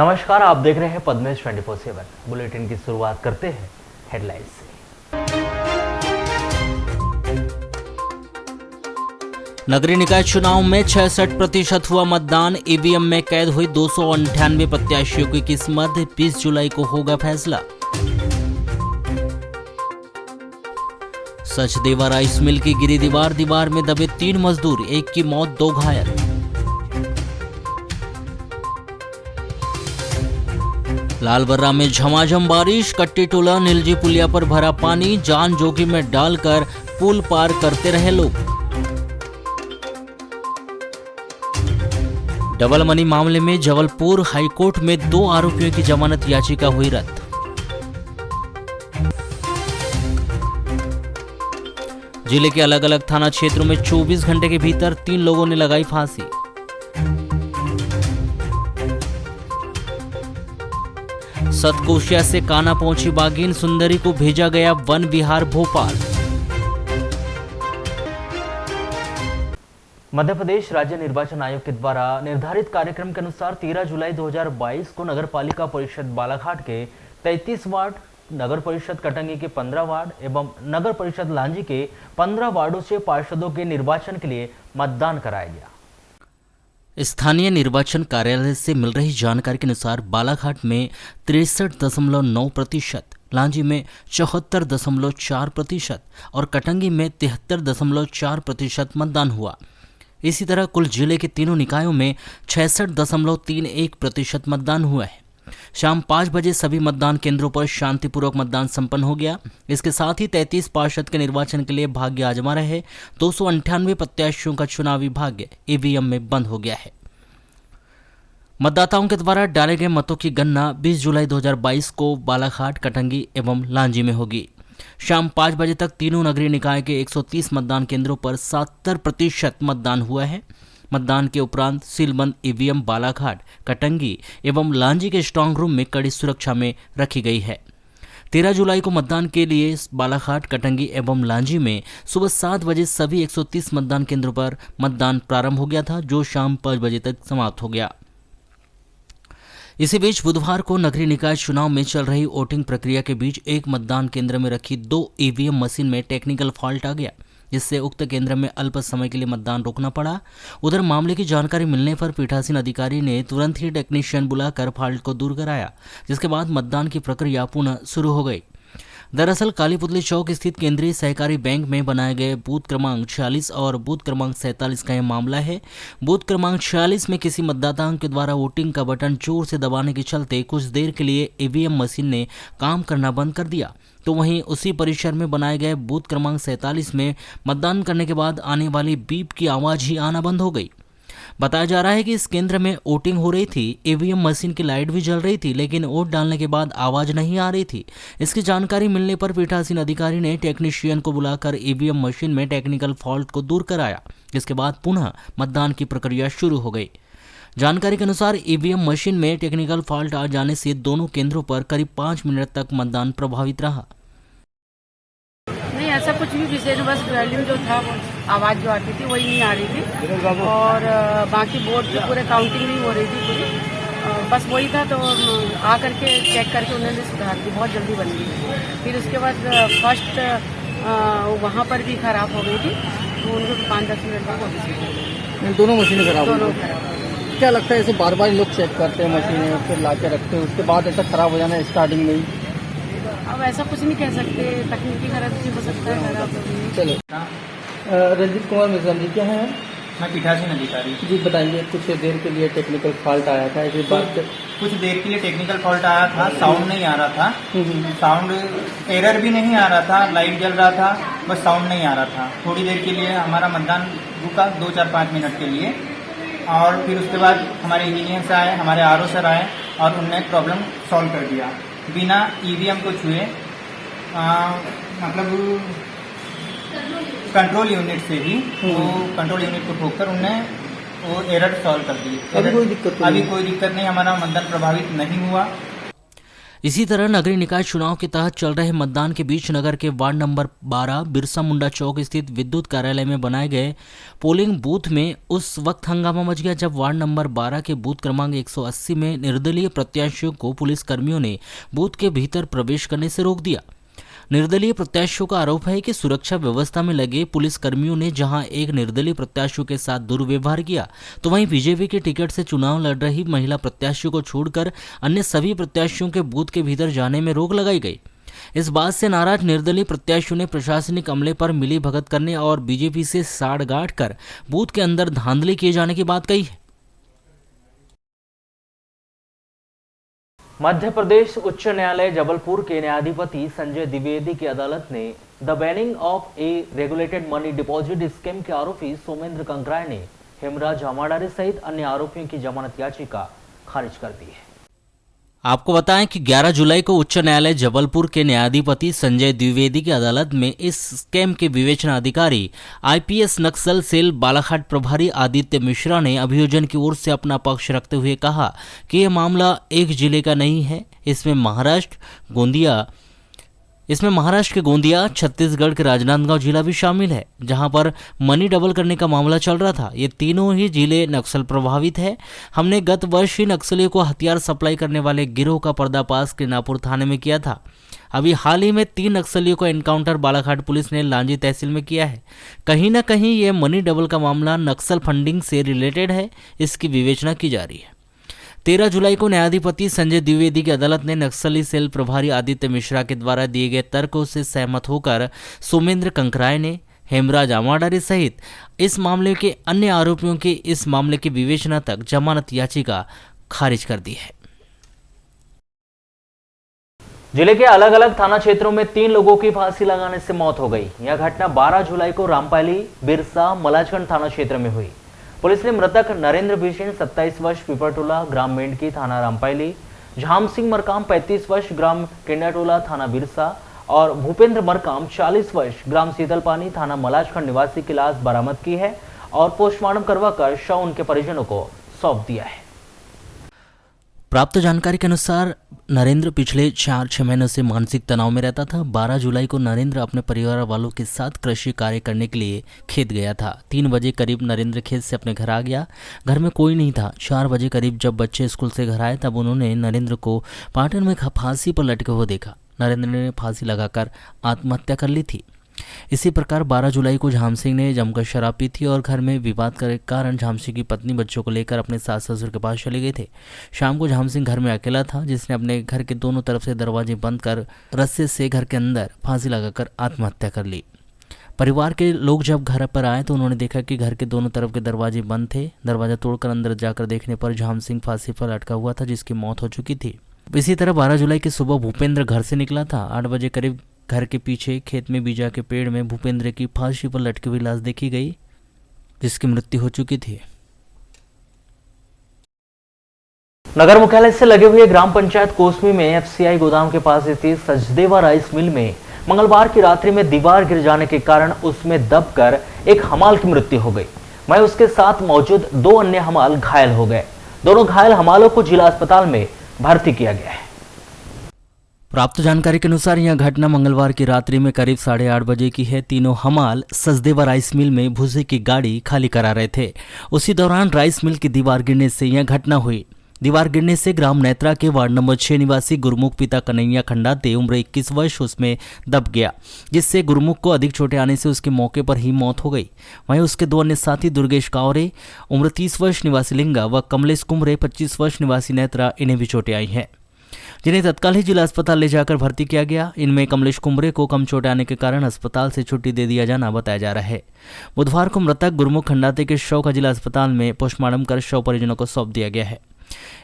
नमस्कार, आप देख रहे हैं पद्मेश 24/7 बुलेटिन की शुरुआत करते हैं हेडलाइंस से। नगरीय निकाय चुनाव में 66% हुआ मतदान। ईवीएम में कैद हुई 298 प्रत्याशियों की किस्मत। 20 जुलाई को होगा फैसला। सचदेवा राइस मिल की गिरी दीवार, दीवार में दबे 3 मजदूर, एक की मौत 2 घायल। लालबर्रा में झमाझम बारिश, कट्टी टोला नीलजी पुलिया पर भरा पानी, जान जोखिम में डालकर पुल पार करते रहे लोग। डबल मनी मामले में जबलपुर हाईकोर्ट में 2 आरोपियों की जमानत याचिका हुई रद्द। जिले के अलग अलग थाना क्षेत्रों में 24 घंटे के भीतर 3 लोगों ने लगाई फांसी। सतकोशिया से कान्हा पहुंची बाघिन, सुंदरी को भेजा गया वन विहार भोपाल। मध्य प्रदेश राज्य निर्वाचन आयोग के द्वारा निर्धारित कार्यक्रम के अनुसार 13 जुलाई 2022 को नगर पालिका परिषद बालाघाट के 33 वार्ड, नगर परिषद कटंगी के 15 वार्ड एवं नगर परिषद लांजी के 15 वार्डों से पार्षदों के निर्वाचन के लिए मतदान कराया गया। स्थानीय निर्वाचन कार्यालय से मिल रही जानकारी के अनुसार बालाघाट में 63.9%, लांजी में 74.4% और कटंगी में 73.4% मतदान हुआ। इसी तरह कुल जिले के तीनों निकायों में 66.31% मतदान हुआ है। शाम 5 बजे सभी मतदान केंद्रों पर शांतिपूर्वक मतदान संपन्न हो गया। इसके साथ ही 33 पार्षद के निर्वाचन के लिए भाग्य आजमा रहे 298 प्रत्याशियों का चुनावी भाग्य ईवीएम में बंद हो गया है। मतदाताओं के द्वारा डाले गए मतों की गणना 20 जुलाई 2022 को बालाघाट, कटंगी एवं लांजी में होगी। शाम 5 बजे तक तीनों नगरीय निकाय के 130 मतदान केंद्रों पर 70% मतदान हुआ है। मतदान के उपरांत सीलबंद ईवीएम बालाघाट, कटंगी एवं लांजी के स्ट्रांग रूम में कड़ी सुरक्षा में रखी गई है। 13 जुलाई को मतदान के लिए बालाघाट, कटंगी एवं लांजी में सुबह 7 बजे सभी 130 मतदान केंद्रों पर मतदान प्रारंभ हो गया था, जो शाम 5 बजे तक समाप्त हो गया। इसी बीच बुधवार को नगरीय निकाय चुनाव में चल रही वोटिंग प्रक्रिया के बीच एक मतदान केंद्र में रखी 2 ईवीएम मशीन में टेक्निकल फॉल्ट आ गया, जिससे उक्त केंद्र में अल्प समय के लिए मतदान रोकना पड़ा। उधर मामले की जानकारी मिलने पर पीठासीन अधिकारी ने तुरंत ही टेक्नीशियन बुलाकर फॉल्ट को दूर कराया, जिसके बाद मतदान की प्रक्रिया पुनः शुरू हो गई। दरअसल कालीपुतली चौक स्थित केंद्रीय सहकारी बैंक में बनाए गए बूथ क्रमांक 46 और बूथ क्रमांक 47 का यह मामला है। बूथ क्रमांक 46 में किसी मतदाता के द्वारा वोटिंग का बटन जोर से दबाने के चलते कुछ देर के लिए ईवीएम मशीन ने काम करना बंद कर दिया। तो वहीं उसी परिसर में बनाए गए बूथ क्रमांक 47 में मतदान करने के बाद आने वाली बीप की आवाज़ ही आना बंद हो गई। बताया जा रहा है कि इस केंद्र में वोटिंग हो रही थी, ईवीएम मशीन की लाइट भी जल रही थी, लेकिन वोट डालने के बाद आवाज़ नहीं आ रही थी। इसकी जानकारी मिलने पर पीठासीन अधिकारी ने टेक्नीशियन को बुलाकर ईवीएम मशीन में टेक्निकल फॉल्ट को दूर कराया, जिसके बाद पुनः मतदान की प्रक्रिया शुरू हो गई। जानकारी के अनुसार ईवीएम मशीन में टेक्निकल फॉल्ट आ जाने से दोनों केंद्रों पर करीब 5 मिनट तक मतदान प्रभावित रहा। नहीं, ऐसा कुछ भी विशेष, बस वॉल्यूम जो था आवाज़ जो आती थी वही नहीं आ रही थी और बाकी बोर्ड पे पूरे काउंटिंग नहीं हो रही थी पूरी, बस वही था। तो आ करके चेक करके उन्होंने सुधार दी, बहुत जल्दी बन गई। फिर उसके बाद फर्स्ट वहाँ पर भी ख़राब हो गई थी, तो उनको 5-10 मिनट बाद वापस दोनों मशीनें खराब हो दोनों गई। खराब। क्या लगता है ऐसे बार बार लोग चेक करते हैं मशीनें, फिर ला के रखते हैं, उसके बाद ऐसा खराब हो जाना है स्टार्टिंग में ही? अब ऐसा कुछ नहीं कह सकते, तकनीकी खराबी हो सकता है खराब हो गई। चलो, रंजीत कुमार मिश्रा जी क्या है? मैं पीठासीन अधिकारी जी बताइए, कुछ देर के लिए टेक्निकल फॉल्ट आया था, ऐसी बात? कुछ देर के लिए टेक्निकल फॉल्ट आया था, साउंड नहीं आ रहा था, साउंड एरर भी नहीं आ रहा था, लाइट जल रहा था, बस साउंड नहीं आ रहा था। थोड़ी देर के लिए हमारा मतदान रुका, 2-4-5 मिनट के लिए, और फिर उसके बाद हमारे इंजीनियर आए, हमारे आरओ सर आए और उनने प्रॉब्लम सॉल्व कर दिया बिना ईवीएम को छुए, मतलब कंट्रोल यूनिट से ही, वो कंट्रोल यूनिट को ठोककर उनने वो एरर सॉल्व कर दी। अभी कोई दिक्कत नहीं, हमारा मतदान प्रभावित नहीं हुआ। इसी तरह नगरीय निकाय चुनाव के तहत चल रहे मतदान के बीच नगर के वार्ड नंबर 12 बिरसा मुंडा चौक स्थित विद्युत कार्यालय में बनाए गए पोलिंग बूथ में उस वक्त हंगामा मच गया जब वार्ड नंबर 12 के बूथ क्रमांक 180 में निर्दलीय प्रत्याशियों को पुलिस कर्मियों ने बूथ के भीतर प्रवेश करने से रोक दिया। निर्दलीय प्रत्याशियों का आरोप है कि सुरक्षा व्यवस्था में लगे पुलिस कर्मियों ने जहां एक निर्दलीय प्रत्याशियों के साथ दुर्व्यवहार किया तो वहीं बीजेपी के टिकट से चुनाव लड़ रही महिला प्रत्याशियों को छोड़कर अन्य सभी प्रत्याशियों के बूथ के भीतर जाने में रोक लगाई गई। इस बात से नाराज निर्दलीय प्रत्याशियों ने प्रशासनिक अमले पर मिली भगत करने और बीजेपी से साठगांठ कर बूथ के अंदर धांधली किए जाने की बात कही है। मध्य प्रदेश उच्च न्यायालय जबलपुर के न्यायाधिपति संजय द्विवेदी की अदालत ने the banning of A regulated money deposit scheme के आरोपी सोमेंद्र कंकराय ने हेमराज अमाडारे सहित अन्य आरोपियों की जमानत याचिका खारिज कर दी है। आपको बताएं कि 11 जुलाई को उच्च न्यायालय जबलपुर के न्यायाधिपति संजय द्विवेदी की अदालत में इस स्कैम के विवेचना अधिकारी आईपीएस नक्सल सेल बालाघाट प्रभारी आदित्य मिश्रा ने अभियोजन की ओर से अपना पक्ष रखते हुए कहा कि यह मामला एक जिले का नहीं है। इसमें महाराष्ट्र के गोंदिया, छत्तीसगढ़ के राजनांदगांव जिला भी शामिल है, जहां पर मनी डबल करने का मामला चल रहा था। ये तीनों ही जिले नक्सल प्रभावित है। हमने गत वर्ष ही नक्सलियों को हथियार सप्लाई करने वाले गिरोह का पर्दाफाश किरनापुर थाने में किया था। अभी हाल ही में 3 नक्सलियों का एनकाउंटर बालाघाट पुलिस ने लांजी तहसील में किया है। कहीं ना कहीं ये मनी डबल का मामला नक्सल फंडिंग से रिलेटेड है, इसकी विवेचना की जा रही है। 13 जुलाई को न्यायाधिपति संजय द्विवेदी की अदालत ने नक्सली सेल प्रभारी आदित्य मिश्रा के द्वारा दिए गए तर्कों से सहमत होकर सोमेंद्र कंकराय ने हेमराज अमाडारे सहित इस मामले के अन्य आरोपियों के इस मामले की विवेचना तक जमानत याचिका खारिज कर दी है। जिले के अलग अलग थाना क्षेत्रों में 3 लोगों की फांसी लगाने से मौत हो गई। यह घटना 12 जुलाई को रामपाली, बिरसा, मलाजखंड थाना क्षेत्र में हुई। पुलिस ने मृतक नरेंद्र बिशेन 27 वर्ष पिपरटोला ग्राम मेंढकी थाना रामपाली, झाम सिंह मरकाम 35 वर्ष ग्राम केंडाटोला थाना बिरसा और भूपेंद्र मरकाम 40 वर्ष ग्राम शीतलपानी थाना मलाजखंड निवासी की लाश बरामद की है और पोस्टमार्टम करवाकर शव उनके परिजनों को सौंप दिया है। प्राप्त जानकारी के अनुसार नरेंद्र पिछले 4-6 महीनों से मानसिक तनाव में रहता था। 12 जुलाई को नरेंद्र अपने परिवार वालों के साथ कृषि कार्य करने के लिए खेत गया था। 3 बजे करीब नरेंद्र खेत से अपने घर आ गया। घर में कोई नहीं था। 4 बजे करीब जब बच्चे स्कूल से घर आए तब उन्होंने नरेंद्र को पाटन में फांसी पर लटके हुए देखा। नरेंद्र ने फांसी लगाकर आत्महत्या कर ली थी। इसी प्रकार 12 जुलाई को झाम सिंह ने जमकर शराब पी थी और घर में विवाद के कारण झाम सिंह की पत्नी बच्चों को लेकर अपने सास ससुर के पास चले गए थे। शाम को झाम सिंह घर में अकेला था, जिसने अपने घर के दोनों तरफ से दरवाजे बंद कर रस्से से घर के अंदर फांसी लगाकर आत्महत्या कर ली। परिवार के लोग जब घर पर आए तो उन्होंने देखा कि घर के दोनों तरफ के दरवाजे बंद थे। दरवाजा तोड़कर अंदर जाकर देखने पर झाम सिंह फांसी पर लटका हुआ था, जिसकी मौत हो चुकी थी। इसी तरह 12 जुलाई की सुबह भूपेंद्र घर से निकला था। 8 बजे करीब घर के पीछे खेत में बीजा के पेड़ में भूपेंद्र की फांसी पर लटकी हुई लाश देखी गई, जिसकी मृत्यु हो चुकी थी। नगर मुख्यालय से लगे हुए ग्राम पंचायत कोसमी में एफसीआई गोदाम के पास स्थित सचदेवा राइस मिल में मंगलवार की रात्रि में दीवार गिर जाने के कारण उसमें दबकर एक हमाल की मृत्यु हो गई। वहीं उसके साथ मौजूद 2 अन्य हमाल घायल हो गए। दोनों घायल हमालों को जिला अस्पताल में भर्ती किया गया है। प्राप्त जानकारी के अनुसार यह घटना मंगलवार की रात्रि में करीब 8:30 बजे की है। तीनों हमाल सचदेवा राइस मिल में भूसे की गाड़ी खाली करा रहे थे। उसी दौरान राइस मिल की दीवार गिरने से यह घटना हुई। दीवार गिरने से ग्राम नेत्रा के वार्ड नंबर 6 निवासी गुरमुख पिता कन्हैया खंडाते उम्र 21 वर्ष उसमें दब गया, जिससे गुरमुख को अधिक चोटें आने से उसके मौके पर ही मौत हो गई। वहीं उसके 2 अन्य साथी दुर्गेश कावरे उम्र 30 वर्ष निवासी लिंगा व कमलेश कुमरे 25 वर्ष निवासी नेत्रा, इन्हें भी चोटें आई हैं, जिन्हें तत्काल ही जिला अस्पताल ले जाकर भर्ती किया गया। इनमें कमलेश कुमरे को कम चोट आने के कारण अस्पताल से छुट्टी दे दिया जाना बताया जा रहा है। बुधवार को मृतक गुरमुख खंडाते के शव का जिला अस्पताल में पोस्टमार्टम कर शव परिजनों को सौंप दिया गया है।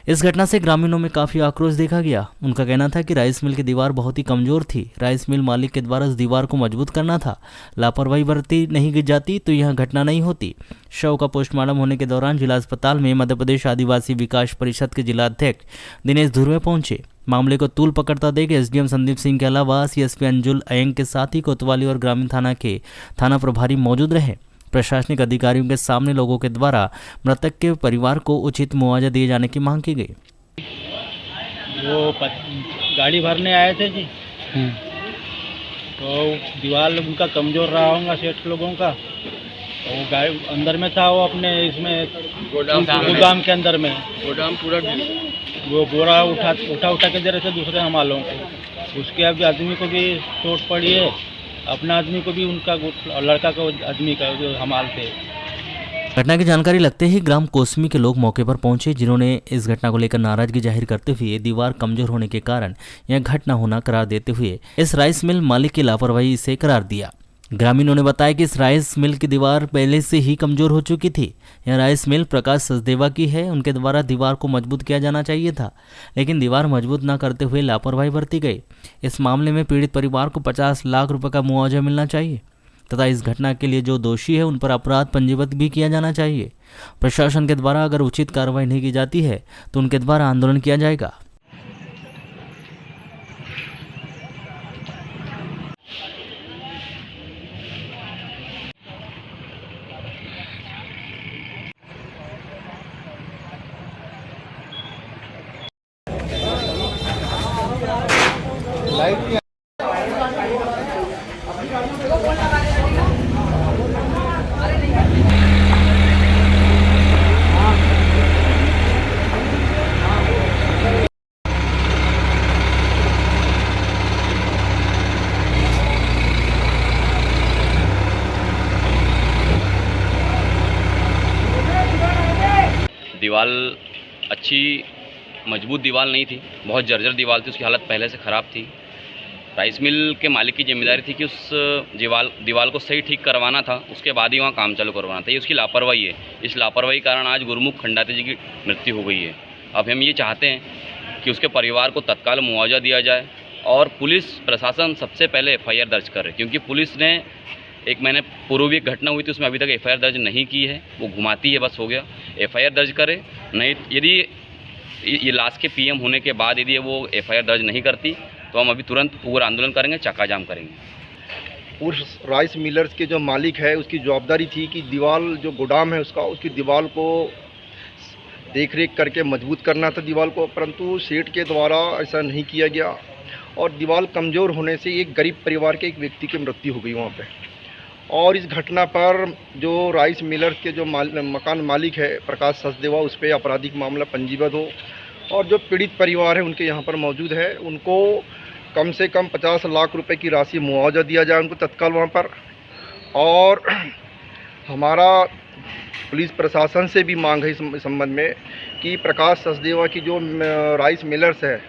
इस घटना से ग्रामीणों में काफी आक्रोश देखा गया। उनका कहना था कि राइस मिल की दीवार बहुत ही कमजोर थी। राइस मिल मालिक के द्वारा इस दीवार को मजबूत करना था। लापरवाही बरती नहीं गिर जाती तो यह घटना नहीं होती। शव का पोस्टमार्टम होने के दौरान जिला अस्पताल में मध्य प्रदेश आदिवासी विकास परिषद के जिला अध्यक्ष दिनेश धुर्वे पहुंचे। मामले को तूल पकड़ता देख एसडीएम संदीप सिंह के अलावा सीएसपी अंजुल अयंग के साथ ही कोतवाली और ग्रामीण थाना के थाना प्रभारी मौजूद रहे। प्रशासनिक अधिकारियों के सामने लोगों के द्वारा मृतक के परिवार को उचित मुआवजा दिए जाने की मांग की गई। वो गाड़ी भरने आए थे जी। तो दीवार उनका कमज़ोर रहा होगा सेठ लोगों का। तो वो गाड़ी अंदर में था, वो अपने इसमें गोदाम के अंदर में गोदाम पूरा वो बोरा उठा के दे रहे थे दूसरे हमालों को। उसके अभी आदमी को भी चोट पड़ी है, अपना आदमी को भी, उनका लड़का का आदमी का जो हमाल थे। घटना की जानकारी लगते ही ग्राम कोसमी के लोग मौके पर पहुंचे, जिन्होंने इस घटना को लेकर नाराजगी जाहिर करते हुए दीवार कमजोर होने के कारण यह घटना होना करार देते हुए इस राइस मिल मालिक की लापरवाही से करार दिया। ग्रामीणों ने बताया कि इस राइस मिल की दीवार पहले से ही कमजोर हो चुकी थी। यह राइस मिल प्रकाश सचदेवा की है। उनके द्वारा दीवार को मजबूत किया जाना चाहिए था, लेकिन दीवार मजबूत न करते हुए लापरवाही बरती गई। इस मामले में पीड़ित परिवार को 50 लाख रुपए का मुआवजा मिलना चाहिए तथा इस घटना के लिए जो दोषी है उन पर अपराध पंजीबद्ध भी किया जाना चाहिए। प्रशासन के द्वारा अगर उचित कार्रवाई नहीं की जाती है तो उनके द्वारा आंदोलन किया जाएगा। दीवार अच्छी मजबूत दीवार नहीं थी, बहुत जर्जर दीवार थी, उसकी हालत पहले से ख़राब थी। राइस मिल के मालिक की जिम्मेदारी थी कि उस दीवार को सही ठीक करवाना था, उसके बाद ही वहाँ काम चालू करवाना था। ये उसकी लापरवाही है। इस लापरवाही के कारण आज गुरमुख खंडाते जी की मृत्यु हो गई है। अब हम ये चाहते हैं कि उसके परिवार को तत्काल मुआवजा दिया जाए और पुलिस प्रशासन सबसे पहले FIR दर्ज करे, क्योंकि पुलिस ने एक महीने पूर्व भी एक घटना हुई थी, उसमें अभी तक FIR दर्ज नहीं की है। वो घुमाती है, बस हो गया। FIR दर्ज करे, नहीं यदि ये लाश के PM होने के बाद यदि वो FIR दर्ज नहीं करती तो हम अभी तुरंत उग्र आंदोलन करेंगे, चक्का जाम करेंगे। उस राइस मिलर्स के जो मालिक है उसकी जवाबदारी थी कि दीवार जो गोदाम है उसकी दीवार को देख रेख करके मजबूत करना था दीवार को, परंतु सेठ के द्वारा ऐसा नहीं किया गया और दीवार कमज़ोर होने से एक गरीब परिवार के एक व्यक्ति की मृत्यु हो गई वहाँ पे। और इस घटना पर जो राइस मिलर्स के जो मकान मालिक है प्रकाश सचदेवा, उस पर आपराधिक मामला पंजीबद्ध हो और जो पीड़ित परिवार है उनके यहाँ पर मौजूद है, उनको कम से कम 50 लाख रुपए की राशि मुआवजा दिया जाए उनको तत्काल वहाँ पर। और हमारा पुलिस प्रशासन से भी मांग है इस संबंध में कि प्रकाश सचदेवा की जो राइस मिलर्स है,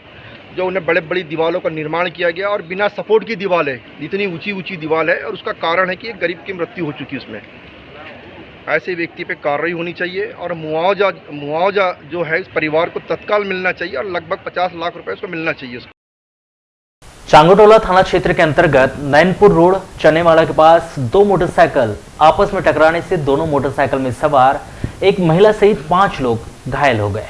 जो उन्हें बड़े बड़ी दीवारों का निर्माण किया गया और बिना सपोर्ट की दीवार है, इतनी ऊंची दीवार है और उसका कारण है कि एक गरीब की मृत्यु हो चुकी है उसमें। ऐसे व्यक्ति पे कार्रवाई होनी चाहिए और मुआवजा जो है इस परिवार को तत्काल मिलना चाहिए और लगभग 50 लाख रुपए उसको मिलना चाहिए उसको। चांगोटोला थाना क्षेत्र के अंतर्गत नैनपुर रोड चनेवाड़ा के पास दो मोटरसाइकिल आपस में टकराने से दोनों मोटरसाइकिल में सवार एक महिला सहित 5 लोग घायल हो गए।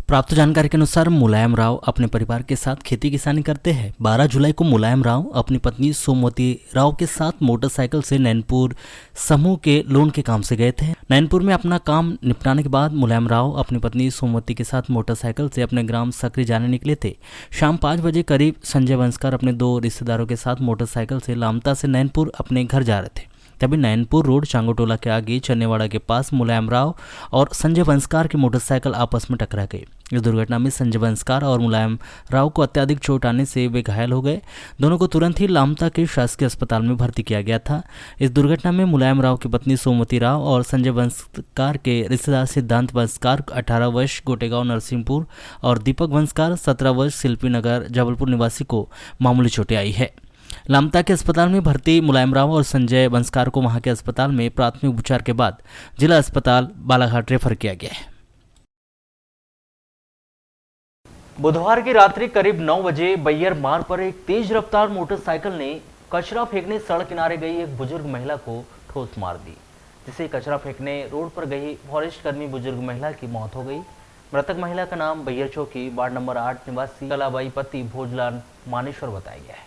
प्राप्त जानकारी के अनुसार मुलायम राव अपने परिवार के साथ खेती किसानी करते हैं। 12 जुलाई को मुलायम राव अपनी पत्नी सोमवती राव के साथ मोटरसाइकिल से नैनपुर समूह के लोन के काम से गए थे। नैनपुर में अपना काम निपटाने के बाद मुलायम राव अपनी पत्नी सोमवती के साथ मोटरसाइकिल से अपने ग्राम सकरी जाने निकले थे। शाम 5 बजे करीब संजय बंसकर अपने 2 रिश्तेदारों के साथ मोटरसाइकिल से लामता से नैनपुर अपने घर जा रहे थे। तभी नैनपुर रोड चांगोटोला के आगे चनेवाड़ा के पास मुलायम राव और संजय बंसकार की मोटरसाइकिल आपस में टकरा गई। इस दुर्घटना में संजय बंसकार और मुलायम राव को अत्यधिक चोट आने से वे घायल हो गए। दोनों को तुरंत ही लामता के शासकीय अस्पताल में भर्ती किया गया था। इस दुर्घटना में मुलायम राव की पत्नी सोमवती राव और संजय बंसकार के रिश्तेदार सिद्धांत बंसकार 18 वर्ष गोटेगांव नरसिंहपुर और दीपक बंसकार 17 वर्ष शिल्पी नगर जबलपुर निवासी को मामूली चोटें आई है। लामता के अस्पताल में भर्ती मुलायम राव और संजय बंसकार को वहां के अस्पताल में प्राथमिक उपचार के बाद जिला अस्पताल बालाघाट रेफर किया गया है। बुधवार की रात्रि करीब 9 बजे बैयर मार्ग पर एक तेज रफ्तार मोटरसाइकिल ने कचरा फेंकने सड़क किनारे गई एक बुजुर्ग महिला को ठोस मार दी, जिसे कचरा फेंकने रोड पर गई फॉरेस्ट कर्मी बुजुर्ग महिला की मौत हो गई। मृतक महिला का नाम बैयर चौकी वार्ड नंबर 8 निवासी कलाबाई पति भोजलाल मानेश्वर बताया गया है।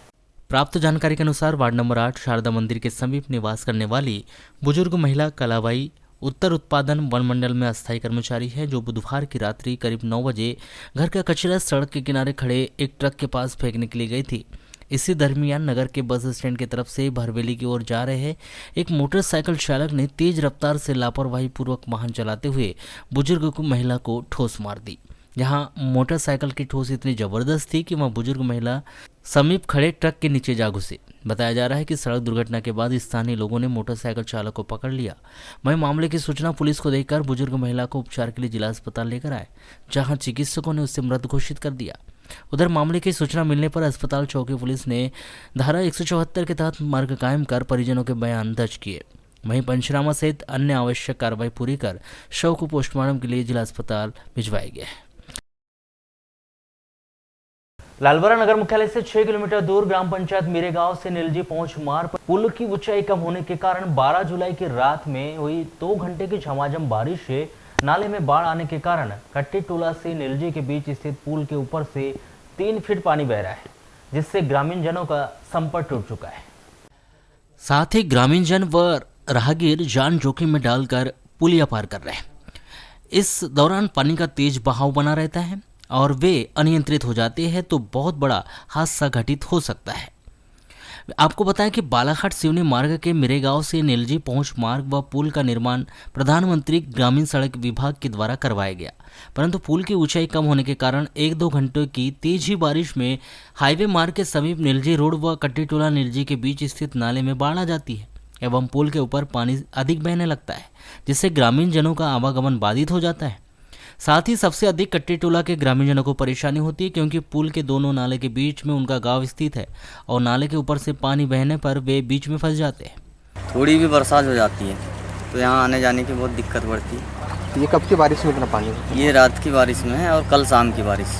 प्राप्त जानकारी के अनुसार वार्ड नंबर 8 शारदा मंदिर के समीप निवास करने वाली बुजुर्ग महिला कलाबाई उत्तर उत्पादन वन मंडल में अस्थायी कर्मचारी है जो बुधवार की रात्रि करीब 9 बजे घर का कचरा सड़क के किनारे खड़े एक ट्रक के पास फेंकने के लिए गई थी। इसी दरमियान नगर के बस स्टैंड की तरफ से भरवेली की ओर जा रहे एक मोटरसाइकिल चालक ने तेज रफ्तार से लापरवाही पूर्वक वाहन चलाते हुए बुजुर्ग को महिला को ठोस मार दी। जहां मोटरसाइकिल की ठोस इतनी जबरदस्त थी कि वह बुजुर्ग महिला समीप खड़े ट्रक के नीचे जा घुसी। बताया जा रहा है कि सड़क दुर्घटना के बाद स्थानीय लोगों ने मोटरसाइकिल चालक को पकड़ लिया। वहीं मामले की सूचना पुलिस को देकर बुजुर्ग महिला को उपचार के लिए जिला अस्पताल लेकर आए, जहां चिकित्सकों ने उसे मृत घोषित कर दिया। उधर मामले की सूचना मिलने पर अस्पताल चौकी पुलिस ने धारा 174 के तहत मार्ग कायम कर परिजनों के बयान दर्ज किए। वहीं पंचनामा सहित अन्य आवश्यक कार्रवाई पूरी कर शव को पोस्टमार्टम के लिए जिला अस्पताल भिजवाया गया है। लालबरा नगर मुख्यालय से 6 किलोमीटर दूर ग्राम पंचायत मीरेगांव से नीलजी पहुंच मार्ग पर पुल की ऊंचाई कम होने के कारण 12 जुलाई की रात में हुई 2 घंटे की झमाझम बारिश से नाले में बाढ़ आने के कारण कट्टी टोला से नीलजी के बीच स्थित पुल के ऊपर से 3 फीट पानी बह रहा है, जिससे ग्रामीण जनों का संपर्क टूट चुका है। साथ ही ग्रामीण जन व राहगीर जान जोखिम में डालकर पुलिया पार कर रहे हैं। इस दौरान पानी का तेज बहाव बना रहता है और वे अनियंत्रित हो जाते हैं तो बहुत बड़ा हादसा घटित हो सकता है। आपको बताएं कि बालाघाट सिवनी मार्ग के मिरेगांव से नीलजी पहुंच मार्ग व पुल का निर्माण प्रधानमंत्री ग्रामीण सड़क विभाग के द्वारा करवाया गया, परंतु पुल की ऊंचाई कम होने के कारण 1-2 घंटों की तेज ही बारिश में हाईवे मार्ग के समीप नीलजी रोड व कट्टीटोला नीलजी के बीच स्थित नाले में बाढ़ आ जाती है एवं पुल के ऊपर पानी अधिक बहने लगता है, जिससे ग्रामीण जनों का आवागमन बाधित हो जाता है। साथ ही सबसे अधिक कट्टीटोला के ग्रामीणजनों को परेशानी होती है क्योंकि पुल के दोनों नाले के बीच में उनका गांव स्थित है और नाले के ऊपर से पानी बहने पर वे बीच में फंस जाते हैं। थोड़ी भी बरसात हो जाती है तो यहाँ आने जाने की बहुत दिक्कत पड़ती है। ये कब की बारिश में इतना पानी? ये रात की बारिश में है और कल शाम की बारिश।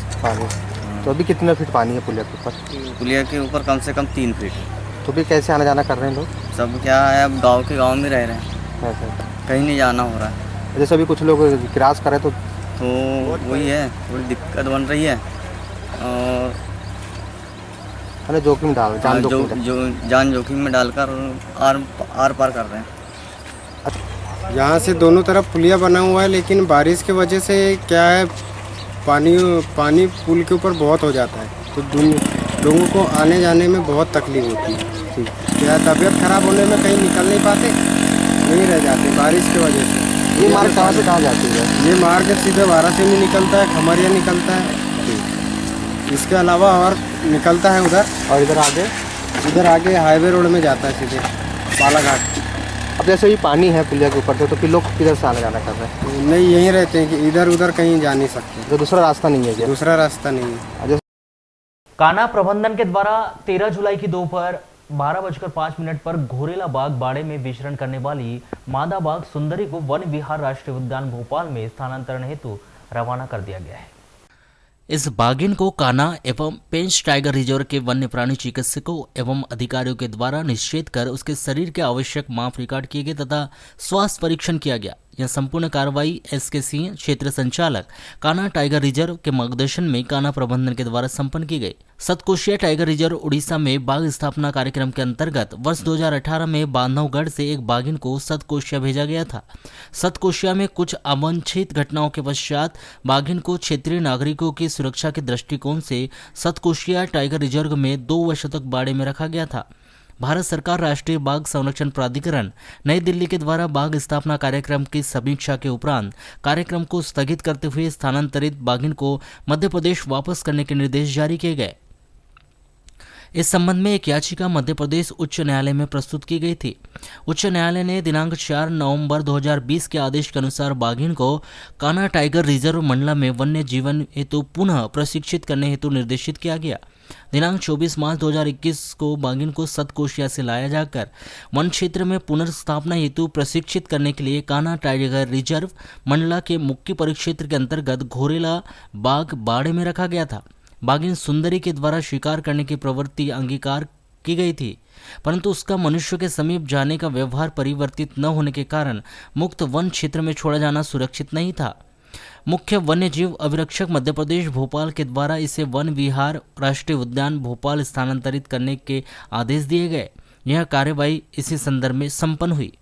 तो अभी कितने फीट पानी है पुलिया के ऊपर? पुलिया के ऊपर कम से कम 3 फीट है। तो भी कैसे आना जाना कर रहे हैं लोग? सब क्या है, अब गाँव में रह रहे हैं, कहीं नहीं जाना हो रहा है। जैसे अभी कुछ लोग क्रॉस करें तो वही है, थोड़ी दिक्कत बन रही है और जोखिम डाल जान जोखिम में डालकर आर पार कर रहे हैं। यहाँ से दोनों तरफ पुलिया बना हुआ है, लेकिन बारिश की वजह से क्या है, पानी पुल के ऊपर बहुत हो जाता है तो लोगों को आने जाने में बहुत तकलीफ होती है। क्या तबीयत खराब होने में कहीं निकल नहीं पाते, वहीं रह जाते बारिश की वजह से। ये मार्ग कहाँ से कहाँ जाती है? ये मार्ग सीधे वाराणसी में निकलता है, खमरिया निकलता है, इसके अलावा और निकलता है उधर, और इधर आगे हाईवे रोड में जाता है सीधे बालाघाट। अब जैसे ये पानी है पुलिया के ऊपर से, तो फिर लोग किधर से आना जाना कर रहे हैं? नहीं, यहीं रहते हैं कि इधर उधर कहीं जा नहीं सकते। तो दूसरा रास्ता नहीं है क्या? दूसरा रास्ता नहीं है। कान्हा प्रबंधन के द्वारा 13 जुलाई की दोपहर 12:05 पर घोरेला बाग बाड़े में विचरण करने वाली मादा बाघ सुंदरी को वन विहार राष्ट्रीय उद्यान भोपाल में स्थानांतरण हेतु रवाना कर दिया गया है। इस बाघिन को कान्हा एवं पेंच टाइगर रिजर्व के वन्य प्राणी चिकित्सकों एवं अधिकारियों के द्वारा निश्चित कर उसके शरीर के आवश्यक माप रिकॉर्ड किए गए तथा स्वास्थ्य परीक्षण किया गया। यह संपूर्ण कार्रवाई एसके सिंह क्षेत्र संचालक कान्हा टाइगर रिजर्व के मार्गदर्शन में कान्हा प्रबंधन के द्वारा संपन्न की गई। सतकोशिया टाइगर रिजर्व उड़ीसा में बाघ स्थापना कार्यक्रम के अंतर्गत वर्ष 2018 में बांधवगढ़ से एक बाघिन को सतकोशिया भेजा गया था। सतकोशिया में कुछ अवांछित घटनाओं के पश्चात बाघिन को क्षेत्रीय नागरिकों की सुरक्षा के दृष्टिकोण से सतकोशिया टाइगर रिजर्व में 2 वर्षों तक बाड़े में रखा गया था। भारत सरकार राष्ट्रीय बाघ संरक्षण प्राधिकरण नई दिल्ली के द्वारा बाघ स्थापना कार्यक्रम की समीक्षा के उपरांत कार्यक्रम को स्थगित करते हुए स्थानांतरित बाघिन को मध्य प्रदेश वापस करने के निर्देश जारी किए गए। इस संबंध में एक याचिका मध्य प्रदेश उच्च न्यायालय में प्रस्तुत की गई थी। उच्च न्यायालय ने दिनांक 4 नवंबर 2020 के आदेश के अनुसार बाघिन को कान्हा टाइगर रिजर्व मंडला में वन्य जीवन हेतु पुनः प्रशिक्षित करने हेतु निर्देशित किया गया। दिनांक 24 मार्च 2021 को बाघिन को सतकोशिया से लाया जाकर वन क्षेत्र में पुनर्स्थापना हेतु प्रशिक्षित करने के लिए कान्हा टाइगर रिजर्व मंडला के मुख्य परिक्षेत्र के अंतर्गत घोरेला बाग बाड़े में रखा गया था। बाघिन सुंदरी के द्वारा शिकार करने की प्रवृत्ति अंगीकार की गई थी, परंतु उसका मनुष्य के समीप जाने का व्यवहार परिवर्तित न होने के कारण मुक्त वन क्षेत्र में छोड़ा जाना सुरक्षित नहीं था। मुख्य वन्य जीव अभिरक्षक मध्य प्रदेश भोपाल के द्वारा इसे वन विहार राष्ट्रीय उद्यान भोपाल स्थानांतरित करने के आदेश दिए गए। यह कार्यवाही इसी संदर्भ में संपन्न हुई।